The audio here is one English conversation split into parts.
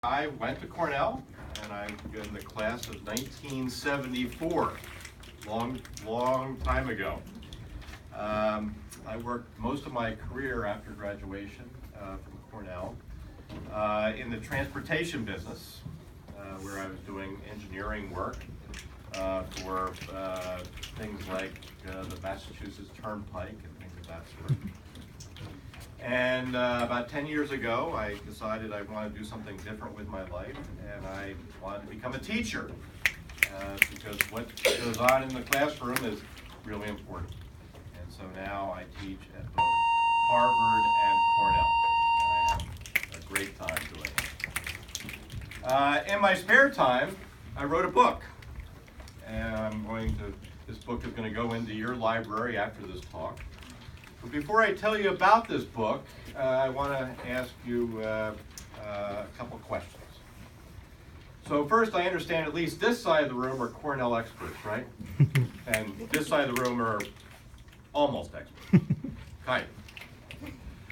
I went to Cornell, and I'm in the class of 1974, long time ago. I worked most of my career after graduation from Cornell in the transportation business, where I was doing engineering work for things like the Massachusetts Turnpike and things of that sort. And about 10 years ago, I decided I wanted to do something different with my life, and I wanted to become a teacher, because what goes on in the classroom is really important. And so now I teach at both Harvard and Cornell, and I have a great time doing it. In my spare time, I wrote a book, and this book is going to go into your library after this talk. But before I tell you about this book, I want to ask you a couple questions. So first, I understand at least this side of the room are Cornell experts, right? And this side of the room are almost experts. Kind of.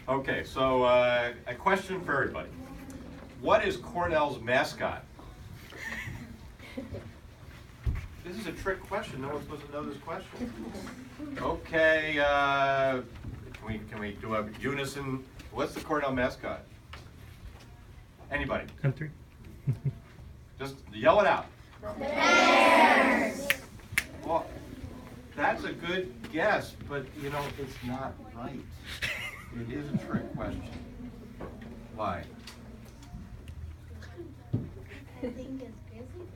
Okay, so a question for everybody. What is Cornell's mascot? This is a trick question. No one's supposed to know this question. Okay, can we do a unison? What's the Cornell mascot? Anybody? Country. Just yell it out. Bears! Well, that's a good guess, but you know, it's not right. It is a trick question. Why? I think it's grizzly.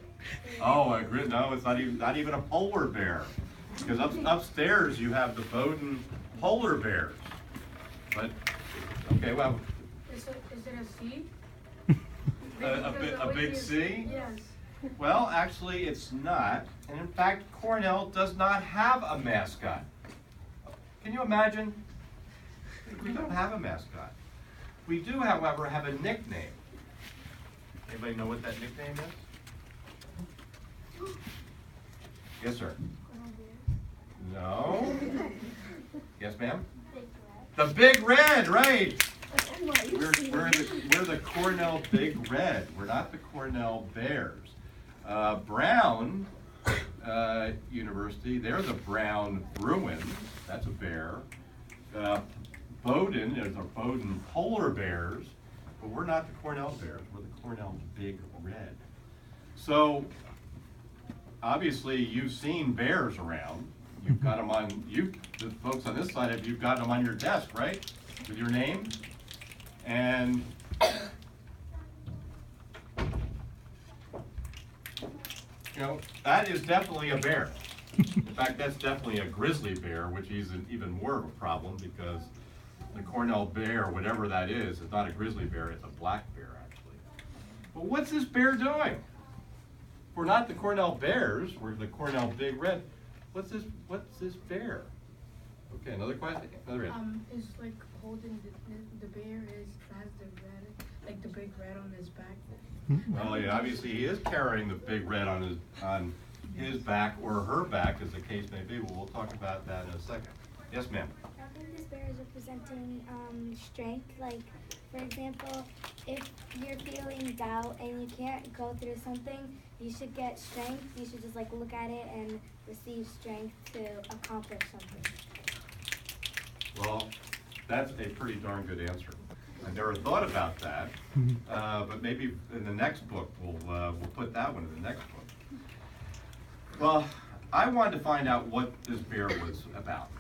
Oh, no, it's not even a polar bear. Because upstairs you have the Bowdoin polar bears. But okay, well, Is it a C? a big C? Yes. Well, actually, it's not. And in fact, Cornell does not have a mascot. Can you imagine? We don't have a mascot. We do, however, have a nickname. Anybody know what that nickname is? Yes, sir. No. Yes, ma'am? The Big Red, right. We're the Cornell Big Red. We're not the Cornell Bears. Brown University, they're the Brown Bruins. That's a bear. Bowdoin, there's the Bowdoin Polar Bears. But we're not the Cornell Bears. We're the Cornell Big Red. So, obviously, you've seen bears around. You've got them on, the folks on this side, you've got them on your desk, right? With your name. And you know, that is definitely a bear. In fact, that's definitely a grizzly bear, which is even more of a problem because the Cornell bear, whatever that is not a grizzly bear, it's a black bear, actually. But what's this bear doing? We're not the Cornell Bears, we're the Cornell Big Red. What's this bear? Okay, another question? Another answer. Is like holding the bear has the red, like the big red on his back. Well, yeah, obviously he is carrying the big red on his back or her back, as the case may be. Well, we'll talk about that in a second. Yes, ma'am. I think this bear is representing strength. Like, for example, if you're feeling doubt and you can't go through something, you should get strength. You should just like look at it and receive strength to accomplish something. Well, that's a pretty darn good answer. I never thought about that, but maybe in the next book we'll put that one in the next book. Well, I wanted to find out what this bear was about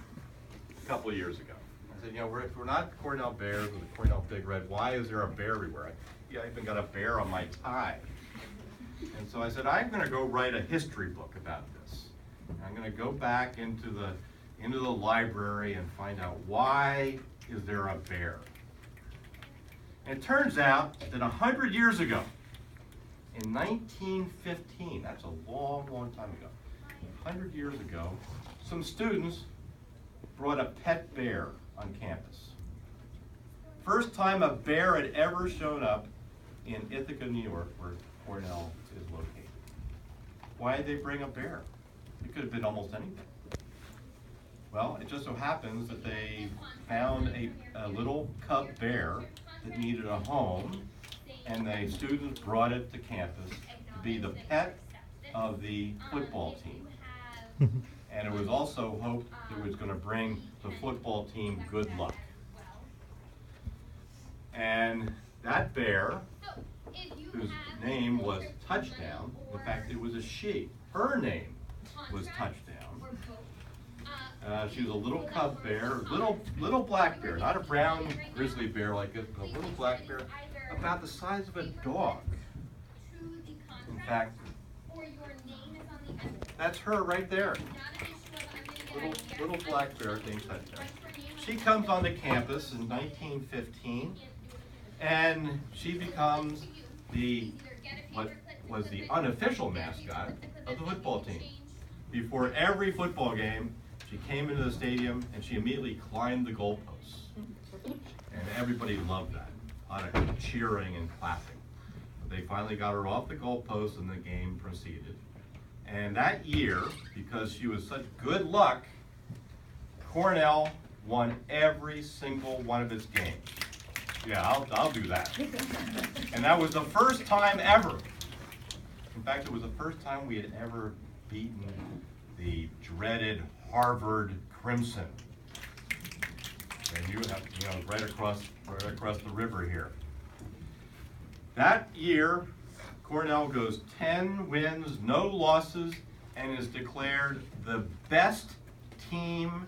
a couple of years ago. I said, you know, if we're not Cornell Bears or the Cornell Big Red, why is there a bear everywhere? I even got a bear on my tie. And so I said, I'm going to go write a history book about this. I'm going to go back into the library and find out why is there a bear. And it turns out that 100 years ago, in 1915, that's a long time ago, 100 years ago, some students brought a pet bear on campus. First time a bear had ever shown up in Ithaca, New York, where Cornell is located. Why did they bring a bear? It could have been almost anything. Well, it just so happens that they found a little cub bear that needed a home, and the students brought it to campus to be the pet of the football team. And it was also hoped it was going to bring the football team good luck. And that bear, whose name was Touchdown, in fact it was a she, her name was Touchdown. She was a little cub bear, little black bear, not a brown grizzly bear like it, but a little black bear, about the size of a dog. In fact, that's her right there. Little black bear named Touchdown. She comes onto campus in 1915, and she becomes what was the unofficial mascot of the football team. Before every football game, she came into the stadium and she immediately climbed the goalposts. And everybody loved that. A lot of cheering and clapping. But they finally got her off the goalposts and the game proceeded. And that year, because she was such good luck, Cornell won every single one of its games. Yeah, I'll do that. And that was the first time ever. In fact, it was the first time we had ever beaten the dreaded Harvard Crimson. And you have, right across the river here. That year, Cornell goes 10 wins, no losses, and is declared the best team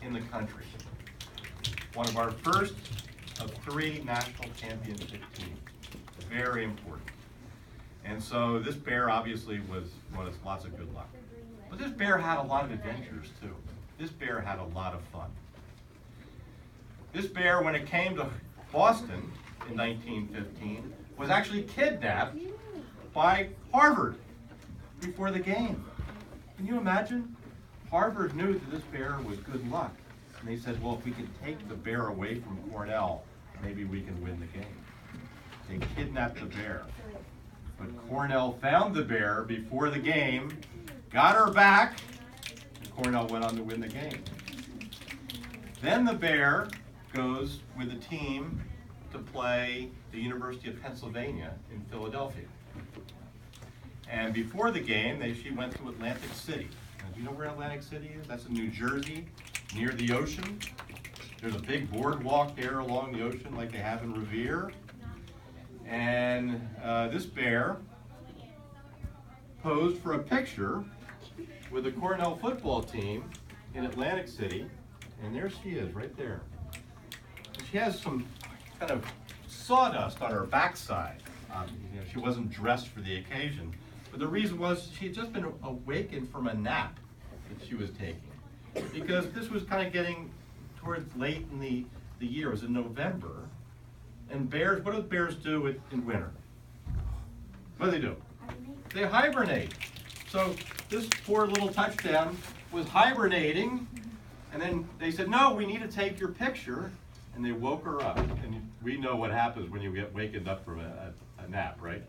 in the country. One of our first of 3 national championship teams. Very important. And so this bear obviously was lots of good luck. But this bear had a lot of adventures too. This bear had a lot of fun. This bear, when it came to Boston in 1915, was actually kidnapped by Harvard before the game. Can you imagine? Harvard knew that this bear was good luck. And they said, well, if we can take the bear away from Cornell, maybe we can win the game. They kidnapped the bear. But Cornell found the bear before the game, got her back, and Cornell went on to win the game. Then the bear goes with the team to play the University of Pennsylvania in Philadelphia. And before the game, she went to Atlantic City. Now, do you know where Atlantic City is? That's in New Jersey, near the ocean. There's a big boardwalk there along the ocean like they have in Revere. And this bear posed for a picture with the Cornell football team in Atlantic City. And there she is, right there. She has some kind of sawdust on her backside. She wasn't dressed for the occasion. But the reason was she had just been awakened from a nap that she was taking. Because this was kind of getting towards late in the year. It was in November. And bears, what do bears do in winter? What do they do? They hibernate. So this poor little Touchdown was hibernating. And then they said, no, we need to take your picture. And they woke her up. And we know what happens when you get wakened up from a nap, right?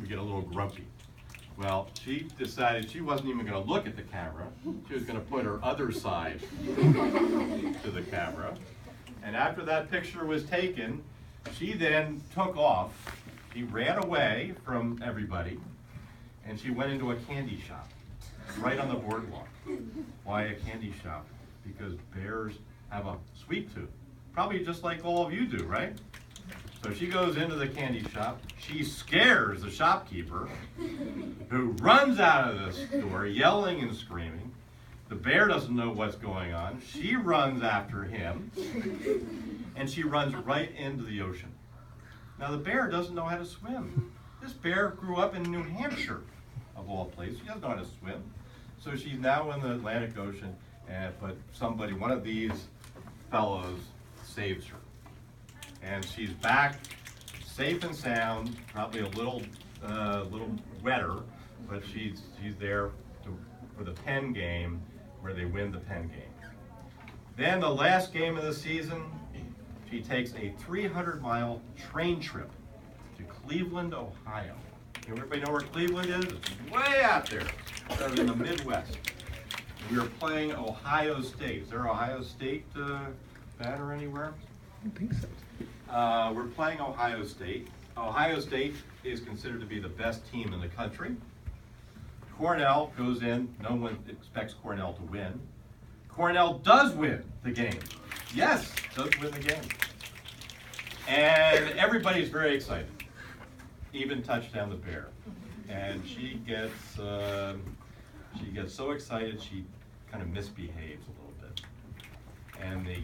We get a little grumpy. Well, she decided she wasn't even going to look at the camera. She was going to put her other side to the camera. And after that picture was taken, she then took off. She ran away from everybody. And she went into a candy shop right on the boardwalk. Why a candy shop? Because bears have a sweet tooth. Probably just like all of you do, right? So she goes into the candy shop. She scares the shopkeeper, who runs out of the store yelling and screaming. The bear doesn't know what's going on. She runs after him, and she runs right into the ocean. Now the bear doesn't know how to swim. This bear grew up in New Hampshire, of all places. She doesn't know how to swim. So she's now in the Atlantic Ocean, but one of these fellows saves her. And she's back, safe and sound, probably a little wetter, but she's there for the Penn game, where they win the Penn game. Then the last game of the season, she takes a 300-mile train trip to Cleveland, Ohio. Everybody know where Cleveland is? It's way out there. It's in the Midwest. We were playing Ohio State. Is there Ohio State banner anywhere? I don't think so. We're playing Ohio State, Ohio State is considered to be the best team in the country. Cornell goes in, no one expects Cornell to win. Cornell does win the game. Yes, does win the game. And everybody's very excited, even Touchdown the Bear. And she gets so excited she kind of misbehaves a little bit. And the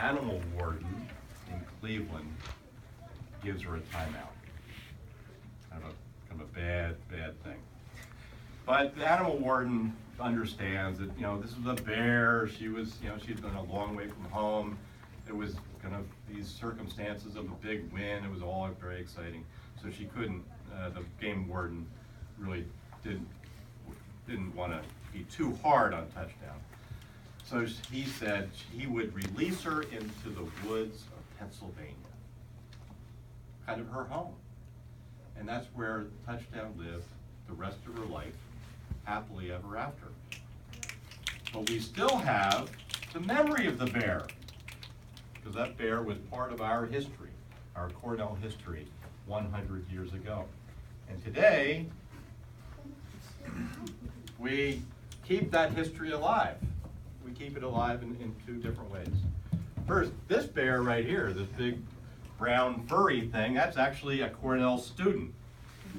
animal warden in Cleveland gives her a timeout. Kind of a bad thing. But the animal warden understands that, this is a bear. She was, she'd been a long way from home. It was kind of these circumstances of a big win. It was all very exciting. So she couldn't, the game warden really didn't want to be too hard on Touchdown. So he said he would release her into the woods of Pennsylvania, kind of her home. And that's where Touchdown lived the rest of her life, happily ever after. But we still have the memory of the bear, because that bear was part of our history, our Cornell history, 100 years ago. And today, we keep that history alive. We keep it alive in two different ways. First, this bear right here, this big brown furry thing, that's actually a Cornell student.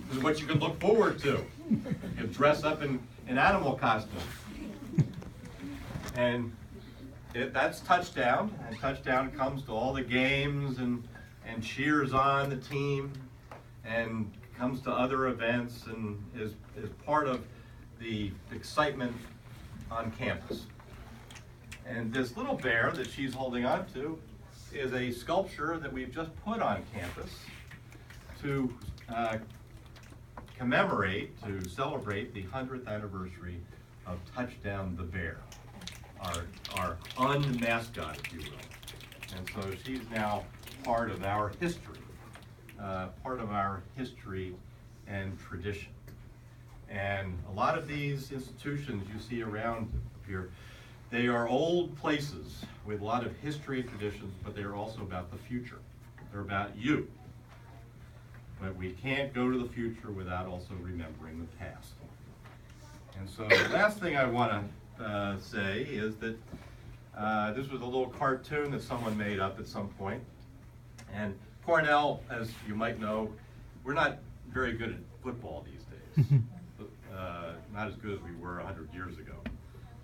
This is what you can look forward to. You can dress up in animal costumes. And that's Touchdown, and Touchdown comes to all the games and cheers on the team and comes to other events and is part of the excitement on campus. And this little bear that she's holding on to is a sculpture that we've just put on campus to commemorate, to celebrate the 100th anniversary of Touchdown the Bear, our unmascot, if you will. And so she's now part of our history and tradition. And a lot of these institutions you see around here, they are old places with a lot of history and traditions, but they're also about the future. They're about you. But we can't go to the future without also remembering the past. And so the last thing I want to say is that this was a little cartoon that someone made up at some point. And Cornell, as you might know, we're not very good at football these days. Not as good as we were 100 years ago.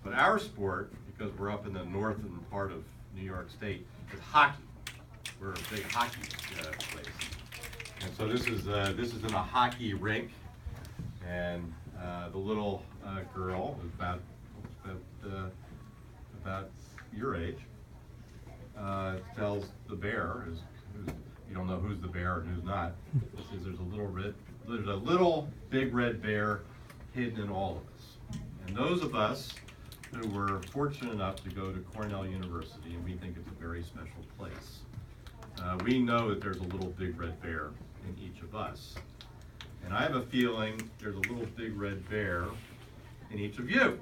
But our sport, because we're up in the northern part of New York State, is hockey. We're a big hockey place. And so this is in a hockey rink, and the little girl is about your age tells the bear, you don't know who's the bear and who's not. Says there's a little big red bear hidden in all of us. And those of us who were fortunate enough to go to Cornell University, and we think it's a very special place, we know that there's a little big red bear in each of us. And I have a feeling there's a little big red bear in each of you,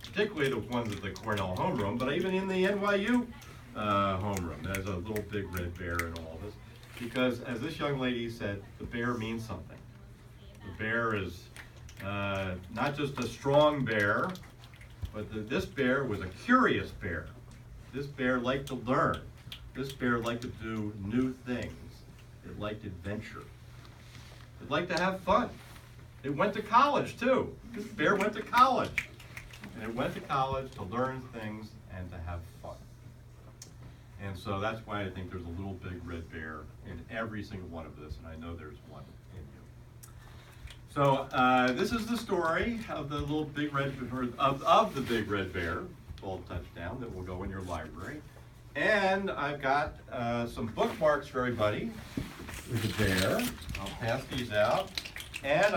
particularly the ones at the Cornell homeroom, but even in the NYU homeroom, there's a little big red bear in all of us. Because as this young lady said, the bear means something. The bear is not just a strong bear, but this bear was a curious bear. This bear liked to learn. This bear liked to do new things. It liked adventure. It liked to have fun. It went to college too. This bear went to college. And it went to college to learn things and to have fun. And so that's why I think there's a little big red bear in every single one of this, and I know there's one in you. So this is the story of the little big red, of the big red bear called Touchdown that will go in your library. And I've got some bookmarks for everybody with the bear. I'll pass these out. And